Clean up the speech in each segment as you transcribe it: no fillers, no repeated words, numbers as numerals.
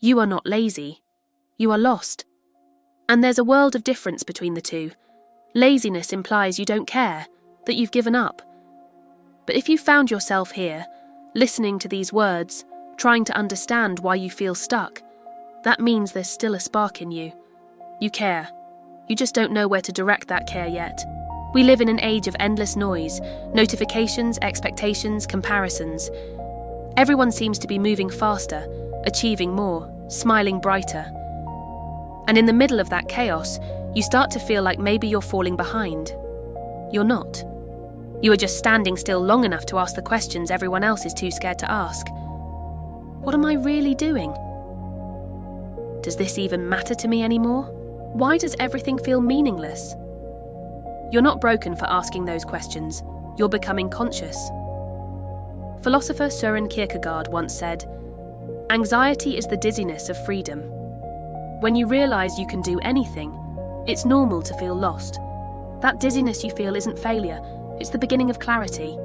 You are not lazy. You are lost. And there's a world of difference between the two. Laziness implies you don't care, that you've given up. But if you found yourself here, listening to these words, trying to understand why you feel stuck, that means there's still a spark in you. You care. You just don't know where to direct that care yet. We live in an age of endless noise, notifications, expectations, comparisons. Everyone seems to be moving faster, achieving more, smiling brighter. And in the middle of that chaos, you start to feel like maybe you're falling behind. You're not. You are just standing still long enough to ask the questions everyone else is too scared to ask. What am I really doing? Does this even matter to me anymore? Why does everything feel meaningless? You're not broken for asking those questions. You're becoming conscious. Philosopher Søren Kierkegaard once said, "Anxiety is the dizziness of freedom." When you realize you can do anything, it's normal to feel lost. That dizziness you feel isn't failure, it's the beginning of clarity.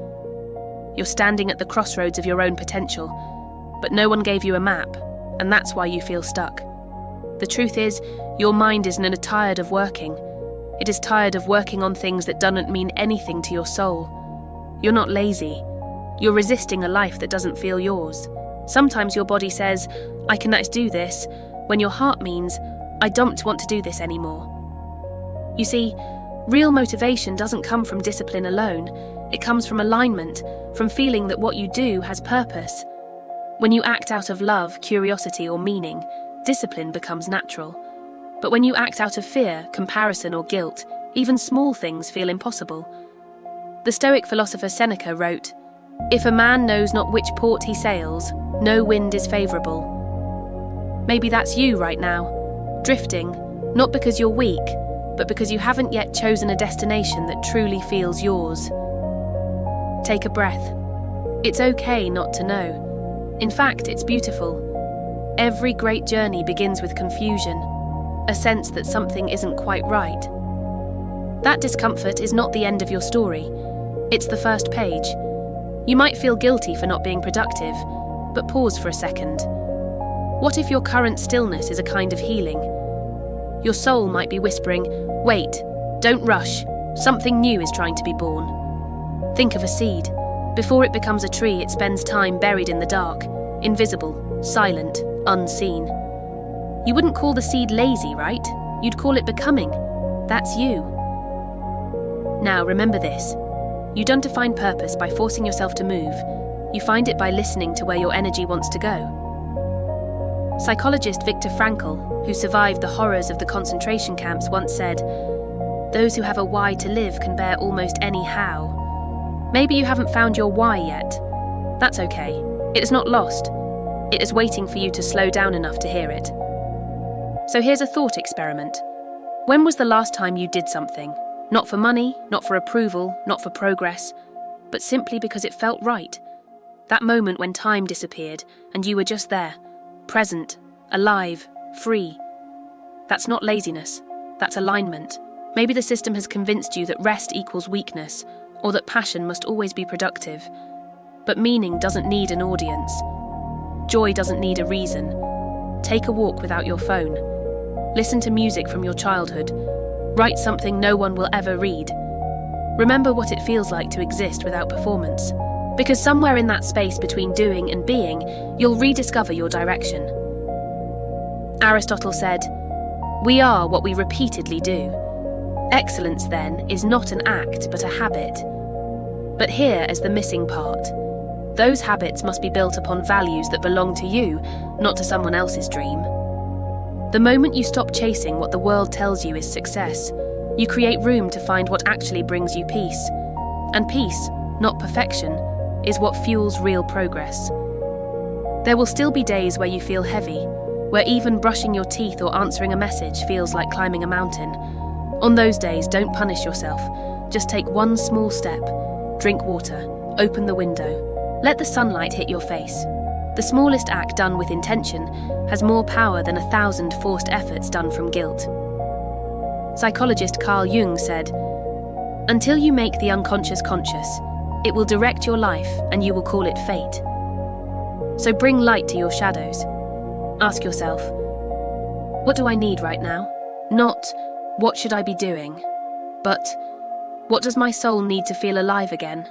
You're standing at the crossroads of your own potential, but no one gave you a map, and that's why you feel stuck. The truth is, your mind isn't tired of working. It is tired of working on things that don't mean anything to your soul. You're not lazy. You're resisting a life that doesn't feel yours. Sometimes your body says, "I cannot do this," when your heart means, "I don't want to do this anymore." You see, real motivation doesn't come from discipline alone. It comes from alignment, from feeling that what you do has purpose. When you act out of love, curiosity, or meaning, discipline becomes natural. But when you act out of fear, comparison, or guilt, even small things feel impossible. The Stoic philosopher Seneca wrote, "If a man knows not which port he sails, no wind is favourable." Maybe that's you right now, drifting, not because you're weak, but because you haven't yet chosen a destination that truly feels yours. Take a breath. It's okay not to know. In fact, it's beautiful. Every great journey begins with confusion, a sense that something isn't quite right. That discomfort is not the end of your story. It's the first page. You might feel guilty for not being productive, but pause for a second. What if your current stillness is a kind of healing? Your soul might be whispering, "Wait, don't rush, something new is trying to be born." Think of a seed. Before it becomes a tree, it spends time buried in the dark, invisible, silent, unseen. You wouldn't call the seed lazy, right? You'd call it becoming. That's you. Now remember this. You don't define purpose by forcing yourself to move. You find it by listening to where your energy wants to go. Psychologist Viktor Frankl, who survived the horrors of the concentration camps, once said, "Those who have a why to live can bear almost any how." Maybe you haven't found your why yet. That's okay. It is not lost. It is waiting for you to slow down enough to hear it. So here's a thought experiment. When was the last time you did something? Not for money, not for approval, not for progress, but simply because it felt right. That moment when time disappeared and you were just there, present, alive, free. That's not laziness, that's alignment. Maybe the system has convinced you that rest equals weakness, or that passion must always be productive. But meaning doesn't need an audience. Joy doesn't need a reason. Take a walk without your phone. Listen to music from your childhood. Write something no one will ever read. Remember what it feels like to exist without performance. Because somewhere in that space between doing and being, you'll rediscover your direction. Aristotle said, "We are what we repeatedly do." Excellence, then, is not an act, but a habit. But here is the missing part. Those habits must be built upon values that belong to you, not to someone else's dream. The moment you stop chasing what the world tells you is success, you create room to find what actually brings you peace. And peace, not perfection, is what fuels real progress. There will still be days where you feel heavy, where even brushing your teeth or answering a message feels like climbing a mountain. On those days, don't punish yourself. Just take one small step. Drink water. Open the window. Let the sunlight hit your face. The smallest act done with intention has more power than 1,000 forced efforts done from guilt. Psychologist Carl Jung said, "Until you make the unconscious conscious, it will direct your life and you will call it fate." So bring light to your shadows. Ask yourself, what do I need right now? Not, what should I be doing? But, what does my soul need to feel alive again?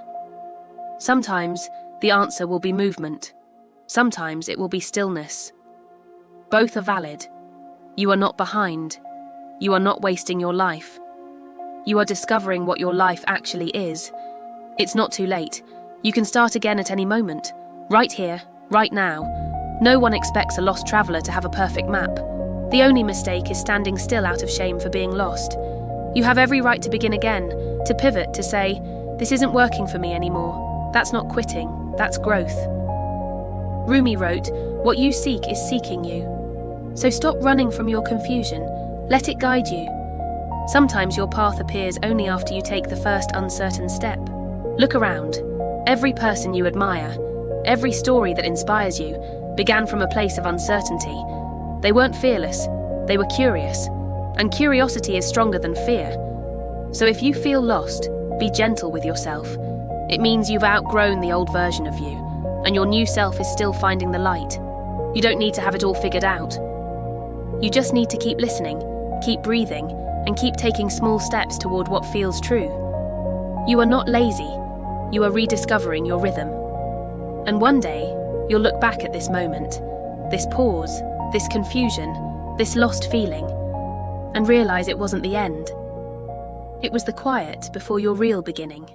Sometimes the answer will be movement. Sometimes it will be stillness. Both are valid. You are not behind. You are not wasting your life. You are discovering what your life actually is. It's not too late. You can start again at any moment. Right here, right now. No one expects a lost traveller to have a perfect map. The only mistake is standing still out of shame for being lost. You have every right to begin again, to pivot, to say, this isn't working for me anymore. That's not quitting, that's growth. Rumi wrote, what you seek is seeking you. So stop running from your confusion. Let it guide you. Sometimes your path appears only after you take the first uncertain step. Look around. Every person you admire, every story that inspires you, began from a place of uncertainty. They weren't fearless, they were curious. And curiosity is stronger than fear. So if you feel lost, be gentle with yourself. It means you've outgrown the old version of you, and your new self is still finding the light. You don't need to have it all figured out. You just need to keep listening, keep breathing, and keep taking small steps toward what feels true. You are not lazy, you are rediscovering your rhythm. And one day, you'll look back at this moment, this pause, this confusion, this lost feeling, and realize it wasn't the end. It was the quiet before your real beginning.